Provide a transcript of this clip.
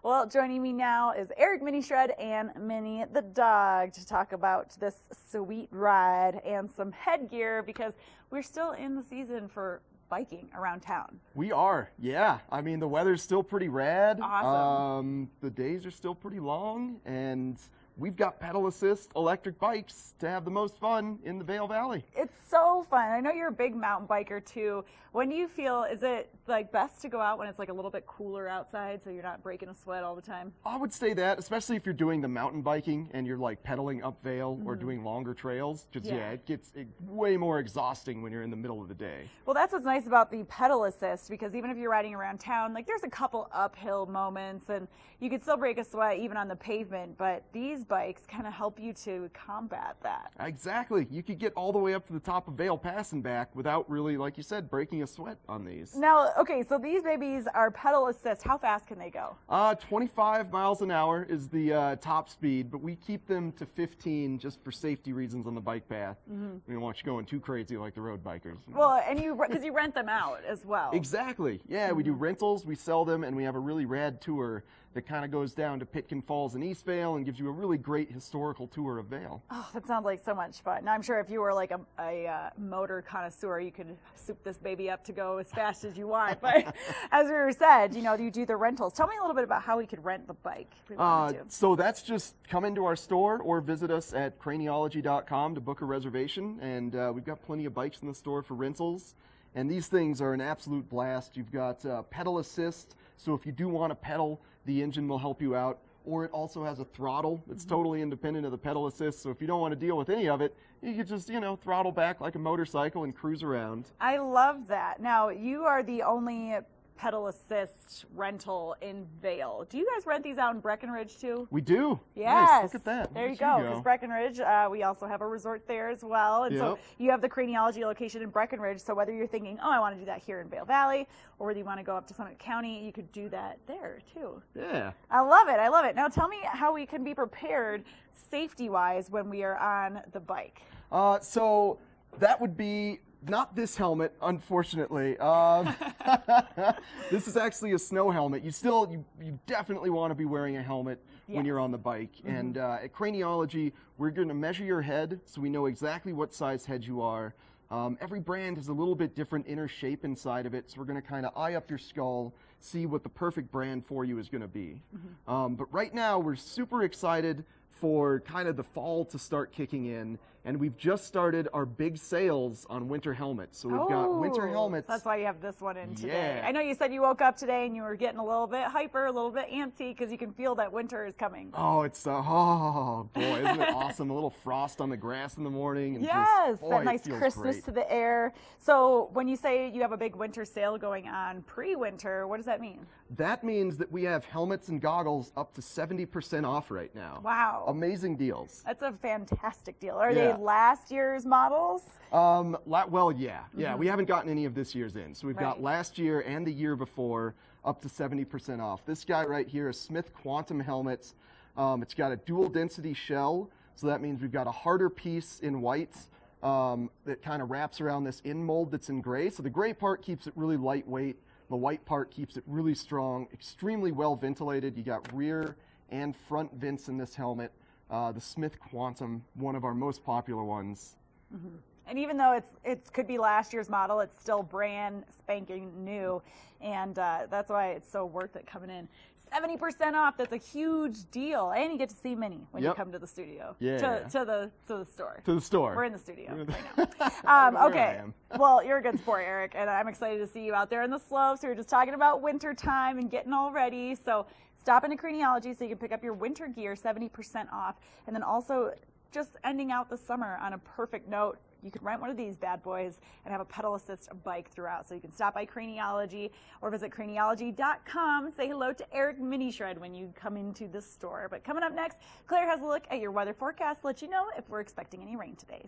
Well, joining me now is Eric Minishred and Minnie the dog to talk about this sweet ride and some headgear because we're still in the season for biking around town. We are, yeah. I mean, the weather's still pretty rad. Awesome. The days are still pretty long, and we've got pedal assist electric bikes to have the most fun in the Vail Valley. It's so fun. I know you're a big mountain biker too. When do you feel, is it like best to go out when it's like a little bit cooler outside so you're not breaking a sweat all the time? I would say that, especially if you're doing the mountain biking and you're like pedaling up Vail or doing longer trails, because it gets way more exhausting when you're in the middle of the day. Well, that's what's nice about the pedal assist, because even if you're riding around town, like there's a couple uphill moments and you can still break a sweat even on the pavement, but these bikes kind of help you to combat that. Exactly. You could get all the way up to the top of Vail Pass and back without really, like you said, breaking a sweat on these. Now, okay, so these babies are pedal assist. How fast can they go? 25 miles an hour is the top speed, but we keep them to 15 just for safety reasons on the bike path. We don't want you going too crazy like the road bikers. Well, and because you rent them out as well. Exactly. Yeah, we do rentals, we sell them, and we have a really rad tour that kind of goes down to Pitkin Falls in East Vail and gives you a really great historical tour of Vail. Oh, that sounds like so much fun. Now, I'm sure if you were like a motor connoisseur, you could soup this baby up to go as fast as you want. But as we were said, you know, you do the rentals. Tell me a little bit about how we could rent the bike if we wanted to. So that's just come into our store or visit us at Craniologie.com to book a reservation. And we've got plenty of bikes in the store for rentals. And these things are an absolute blast. You've got pedal assist, so if you do want to pedal, the engine will help you out. Or it also has a throttle that's totally independent of the pedal assist, so if you don't want to deal with any of it, you can just, you know, throttle back like a motorcycle and cruise around. I love that. Now, you are the only pedal assist rental in Vail. Do you guys rent these out in Breckenridge too? We do. Yes. Nice. Look at that. There you go. Because Breckenridge, we also have a resort there as well. And so you have the Craniologie location in Breckenridge. So whether you're thinking, oh, I want to do that here in Vail Valley, or whether you want to go up to Summit County, you could do that there too. Yeah. I love it. I love it. Now tell me how we can be prepared safety-wise when we are on the bike. So that would be not this helmet, unfortunately. This is actually a snow helmet. You definitely want to be wearing a helmet when you're on the bike. And at Craniologie, we're going to measure your head so we know exactly what size head you are. Every brand has a little bit different inner shape inside of it, so we're going to kind of eye up your skull, see what the perfect brand for you is going to be. But right now, we're super excited for kind of the fall to start kicking in, and we've just started our big sales on winter helmets. So we've got winter helmets. That's why you have this one in today. Yeah. I know you said you woke up today and you were getting a little bit hyper, a little bit antsy, because you can feel that winter is coming. Oh, it's oh boy, isn't it awesome? A little frost on the grass in the morning. And yes, just, boy, that nice it feels crispness great. to the air. So when you say you have a big winter sale going on pre-winter, what does that mean? That means that we have helmets and goggles up to 70% off right now. Wow. Amazing deals. That's a fantastic deal. Are they last year's models? Well, yeah. We haven't gotten any of this year's in. So we've got last year and the year before up to 70% off. This guy right here is Smith Quantum helmets. It's got a dual density shell. So that means we've got a harder piece in white that kind of wraps around this in mold that's in gray. So the gray part keeps it really lightweight. The white part keeps it really strong, extremely well ventilated. You got rear and front vents in this helmet. The Smith Quantum, one of our most popular ones. And even though it could be last year's model, it's still brand spanking new, and that's why it's so worth it coming in. 70% off. That's a huge deal, and you get to see Minnie when you come to the studio. Yeah. To the store. To the store. We're in the studio right now. Okay. Well, you're a good sport, Eric, and I'm excited to see you out there in the slopes. We were just talking about winter time and getting all ready. So stop into Craniologie so you can pick up your winter gear, 70% off, and then also just ending out the summer on a perfect note. You could rent one of these bad boys and have a pedal assist bike throughout. So you can stop by Craniologie or visit Craniologie.com. Say hello to Eric Minishred when you come into the store. But coming up next, Claire has a look at your weather forecast to let you know if we're expecting any rain today.